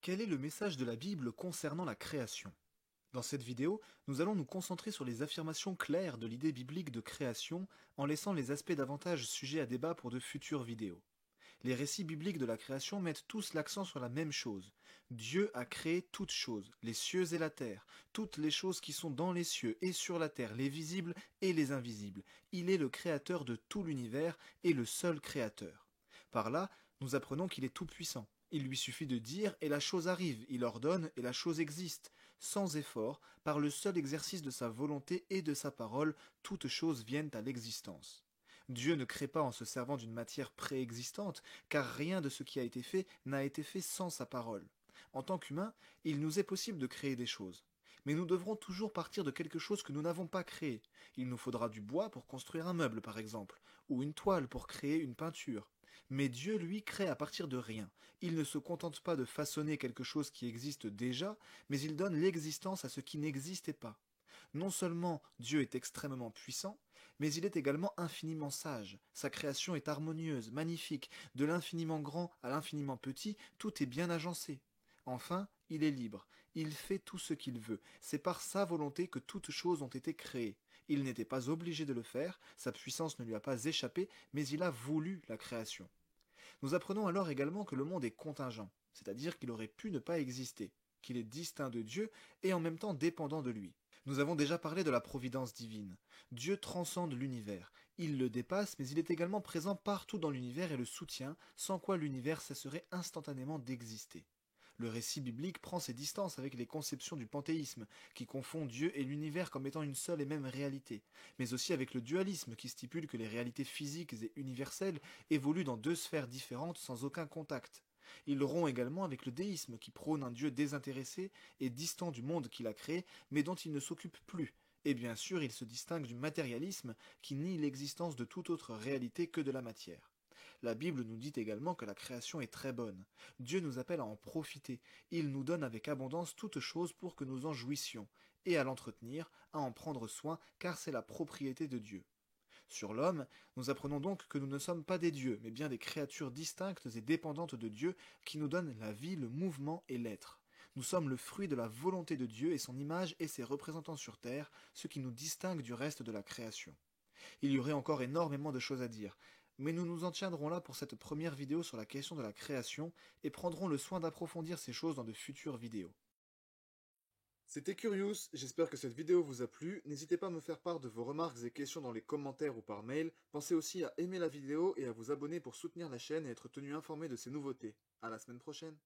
Quel est le message de la Bible concernant la création? Dans cette vidéo, nous allons nous concentrer sur les affirmations claires de l'idée biblique de création en laissant les aspects davantage sujets à débat pour de futures vidéos. Les récits bibliques de la création mettent tous l'accent sur la même chose. Dieu a créé toutes choses, les cieux et la terre, toutes les choses qui sont dans les cieux et sur la terre, les visibles et les invisibles. Il est le créateur de tout l'univers et le seul créateur. Par là, nous apprenons qu'il est tout-puissant. Il lui suffit de dire et la chose arrive, il ordonne et la chose existe. Sans effort, par le seul exercice de sa volonté et de sa parole, toutes choses viennent à l'existence. Dieu ne crée pas en se servant d'une matière préexistante, car rien de ce qui a été fait n'a été fait sans sa parole. En tant qu'humains, il nous est possible de créer des choses. Mais nous devrons toujours partir de quelque chose que nous n'avons pas créé. Il nous faudra du bois pour construire un meuble, par exemple, ou une toile pour créer une peinture. Mais Dieu, lui, crée à partir de rien. Il ne se contente pas de façonner quelque chose qui existe déjà, mais il donne l'existence à ce qui n'existait pas. Non seulement Dieu est extrêmement puissant, mais il est également infiniment sage. Sa création est harmonieuse, magnifique, de l'infiniment grand à l'infiniment petit, tout est bien agencé. Enfin, il est libre, il fait tout ce qu'il veut, c'est par sa volonté que toutes choses ont été créées. Il n'était pas obligé de le faire, sa puissance ne lui a pas échappé, mais il a voulu la création. Nous apprenons alors également que le monde est contingent, c'est-à-dire qu'il aurait pu ne pas exister, qu'il est distinct de Dieu et en même temps dépendant de lui. Nous avons déjà parlé de la providence divine. Dieu transcende l'univers. Il le dépasse, mais il est également présent partout dans l'univers et le soutient, sans quoi l'univers cesserait instantanément d'exister. Le récit biblique prend ses distances avec les conceptions du panthéisme, qui confond Dieu et l'univers comme étant une seule et même réalité, mais aussi avec le dualisme qui stipule que les réalités physiques et universelles évoluent dans deux sphères différentes sans aucun contact. Il rompt également avec le déisme qui prône un Dieu désintéressé et distant du monde qu'il a créé, mais dont il ne s'occupe plus. Et bien sûr, il se distingue du matérialisme qui nie l'existence de toute autre réalité que de la matière. La Bible nous dit également que la création est très bonne. Dieu nous appelle à en profiter. Il nous donne avec abondance toutes choses pour que nous en jouissions, et à l'entretenir, à en prendre soin, car c'est la propriété de Dieu. Sur l'homme, nous apprenons donc que nous ne sommes pas des dieux, mais bien des créatures distinctes et dépendantes de Dieu qui nous donnent la vie, le mouvement et l'être. Nous sommes le fruit de la volonté de Dieu et son image et ses représentants sur terre, ce qui nous distingue du reste de la création. Il y aurait encore énormément de choses à dire, mais nous nous en tiendrons là pour cette première vidéo sur la question de la création et prendrons le soin d'approfondir ces choses dans de futures vidéos. C'était Curious, j'espère que cette vidéo vous a plu, n'hésitez pas à me faire part de vos remarques et questions dans les commentaires ou par mail, pensez aussi à aimer la vidéo et à vous abonner pour soutenir la chaîne et être tenu informé de ces nouveautés. À la semaine prochaine.